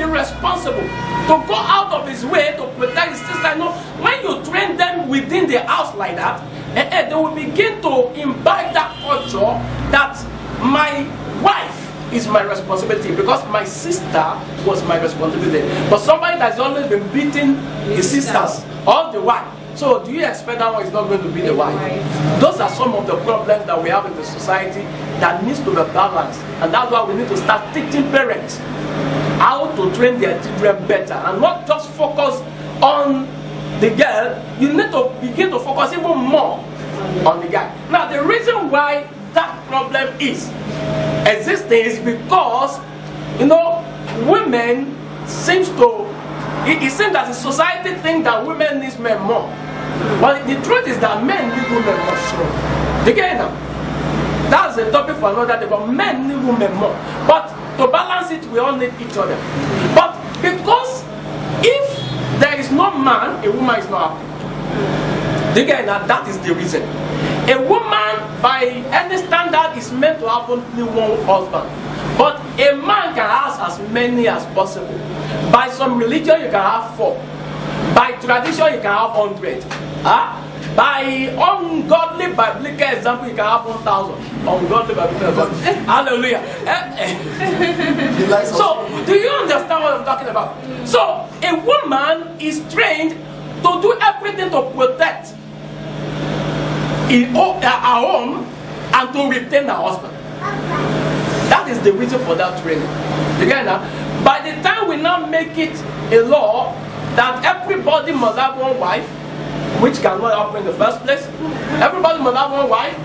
be responsible to go out of his way to protect his sister. No, when you train them within the house like that, they will begin to imbibe that culture that my wife is my responsibility because my sister was my responsibility. But somebody that's always been beating his sisters all the while, so do you expect that one is not going to be the wife? Those are some of the problems that we have in the society that needs to be balanced, and that's why we need to start teaching parents how to train their children better and not just focus on the girl. You need to begin to focus even more on the guy. Now, the reason why that problem is existing is because, you know, women seems to, it seems that the society thinks that women need men more. But the truth is that men need women more. So, again, that's a topic for another day, but men need women more. But to balance it, we all need each other. But because if there is no man, a woman is not happy. Again, that is the reason. A woman, by any standard, is meant to have only one husband. But a man can have as many as possible. By some religion, you can have 4. By tradition, you can have 100. By ungodly biblical example, you can have 1,000. Ungodly biblical example. Hallelujah. So, do you understand what I'm talking about? So, a woman is trained to do everything to protect her home and to retain her husband. That is the reason for that training. Again, by the time we now make it a law that everybody must have one wife, which cannot happen in the first place, everybody must have one wife,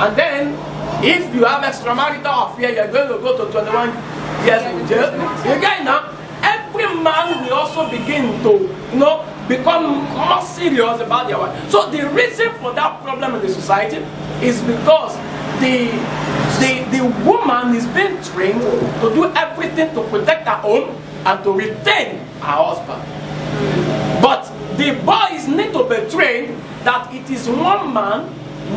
and then if you have extramarital affair, you're going to go to 21 years in jail. Again, every man will also begin to, you know, become more serious about their wife. So the reason for that problem in the society is because the woman is being trained to do everything to protect her home and to retain her husband. But the boys need to be trained that it is one man,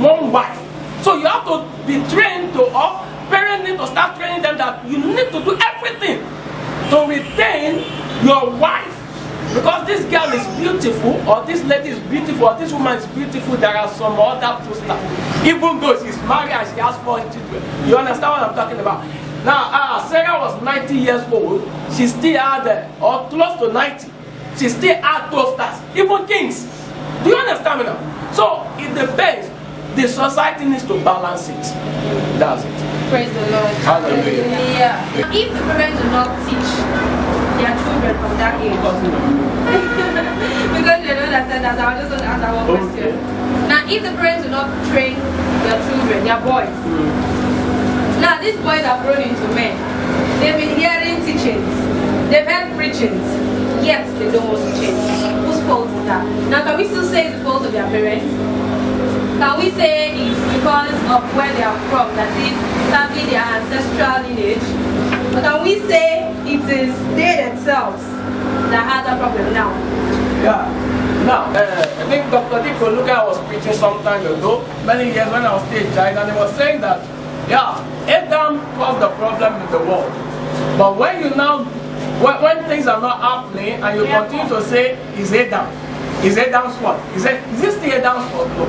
one wife. So you have to be trained to, or parents need to start training them that you need to do everything to retain your wife. Because this girl is beautiful, or this lady is beautiful, or this woman is beautiful, there are some other posters. Even though she's married and she has 4 children. You understand what I'm talking about? Now, Sarah was 90 years old. She still had, or close to 90. She still had toasters, even kings. Do you understand me now? So, it depends. The society needs to balance it. That's it. Praise the Lord. Hallelujah. If the parents do not teach their children from that age, because you don't understand that, I just want to answer one question. Now, if the parents do not train their children, their boys, now these boys are grown into men. They've been hearing teachings, they've heard preachings, yet they don't want to change. Whose fault is that? Now, can we still say it's the fault of their parents? Can we say it's because of where they are from, that is probably their ancestral lineage? Or can we say it is they themselves that has a problem now? Yeah. Now, I think Dr. Diko Luka was preaching some time ago, many years when I was still a child, and he was saying that, yeah, Adam caused the problem in the world. But when you now, when things are not happening, and you continue to say, is Adam? Is Adam's fault? Is this still Adam's fault? No.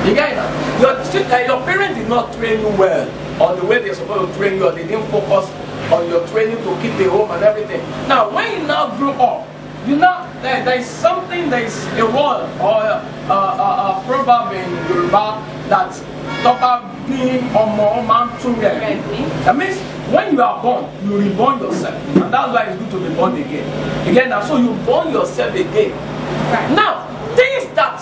You get it? Your parents did not train you well, or the way they're supposed to train you, or they didn't focus on your training to keep the home and everything. Now, when you now grow up, you know there is something, there is a word or a proverb in Yoruba that talk about being man to That means when you are born, you reborn yourself, and that's why it's good to be born again. Again, now, so you born yourself again. Right. Now, things that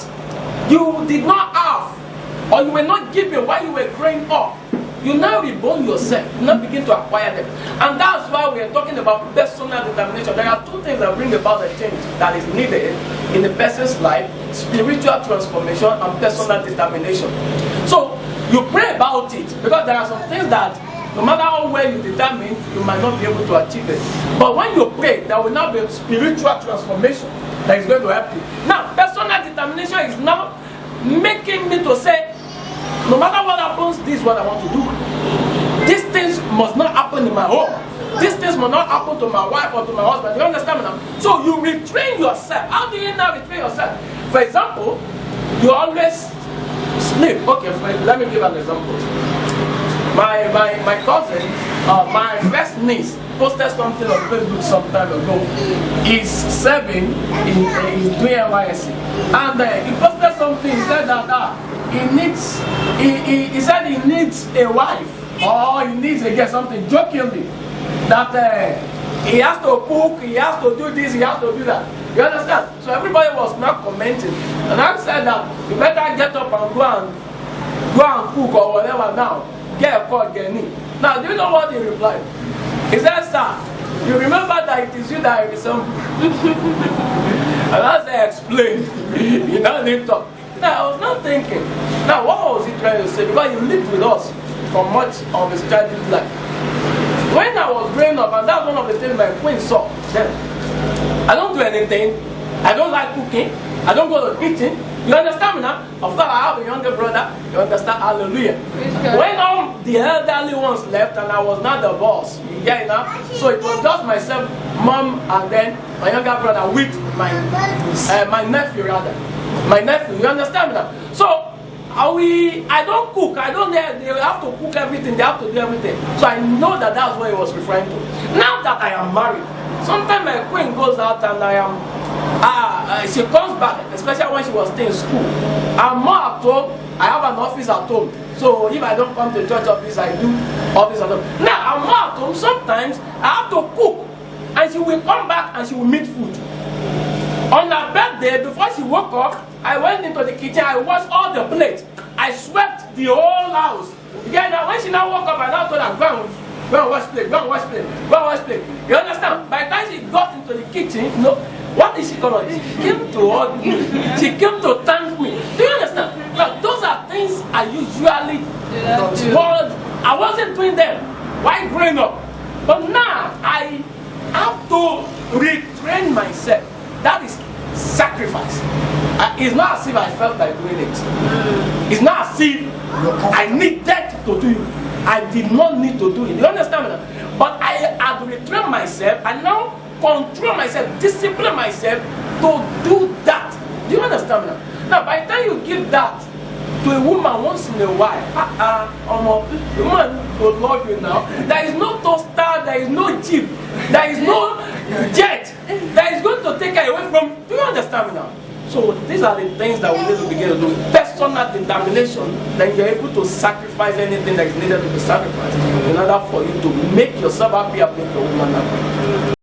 you did not have, or you were not given while you were growing up, you now reborn yourself, you now begin to acquire them. And that's why we are talking about personal determination. There are 2 things that bring about the change that is needed in a person's life: spiritual transformation and personal determination. So, you pray about it, because there are some things that no matter how well you determine, you might not be able to achieve it. But when you pray, there will now be a spiritual transformation that is going to help you. Now, personal determination is now making me to say, no matter what happens, this is what I want to do. These things must not happen in my home. these things will not happen to my wife or to my husband. You understand me now? So you retrain yourself. How do you now retrain yourself? For example, you always sleep. Okay, let me give an example. My cousin, my first niece, posted something on Facebook some time ago. He's serving, he's doing NYSC, and he posted something. He said that he said he needs a wife, or he needs to get something, jokingly, that he has to cook, he has to do this, he has to do that. You understand? So everybody was not commenting, and I said that you better get up and go and cook or whatever now. Get a call, get in. Now, do you know what he replied? He said, sir, you remember that it is you that I resemble. And as I explained, you now didn't talk. Now, I was not thinking. Now, what was he trying to say? Because he lived with us for much of his childhood life. When I was growing up, and that's one of the things my queen saw then, I don't do anything. I don't like cooking. I don't go to the kitchen. You understand me now? Of course, I have a younger brother. You understand? Hallelujah. When all the elderly ones left and I was not the boss, you get it now? So it was just myself, mom, and then my younger brother with my nephew rather. My nephew, you understand me now? So I don't cook. I don't. They have to cook everything. They have to do everything. So I know that that's what he was referring to. Now that I am married, sometimes my queen goes out and I am. She comes back, especially when she was still in school. I'm more at home. I have an office at home. So if I don't come to church office, I do office at home. Now I'm more at home. Sometimes I have to cook, and she will come back and she will make food. On her birthday, before she woke up, I went into the kitchen. I washed all the plates. I swept the whole house. Yeah, now when she now woke up, I now told her, go and wash plate, go and wash plate, go and wash plate. You understand? By the time she got into the kitchen, you know, what is she gonna do? She came to hug me. She came to thank me. Do you understand? Now, those are things I usually don't. I wasn't doing them while growing up. But now, I have to retrain myself. That is sacrifice. It's not as if I felt like doing it. It's not as if I needed to do it. I did not need to do it. You understand me now? But I had retrained myself and now control myself, discipline myself to do that. Do you understand me now? Now, by the time you give that to a woman once in a while, the woman will love you now. There is no toaster, there is no jeep, there is no jet that is going to take her away from. Do you understand me now? So these are the things that we need to begin to do. Personal determination, that you're able to sacrifice anything that is needed to be sacrificed in order for you to make yourself happy and make your woman happy.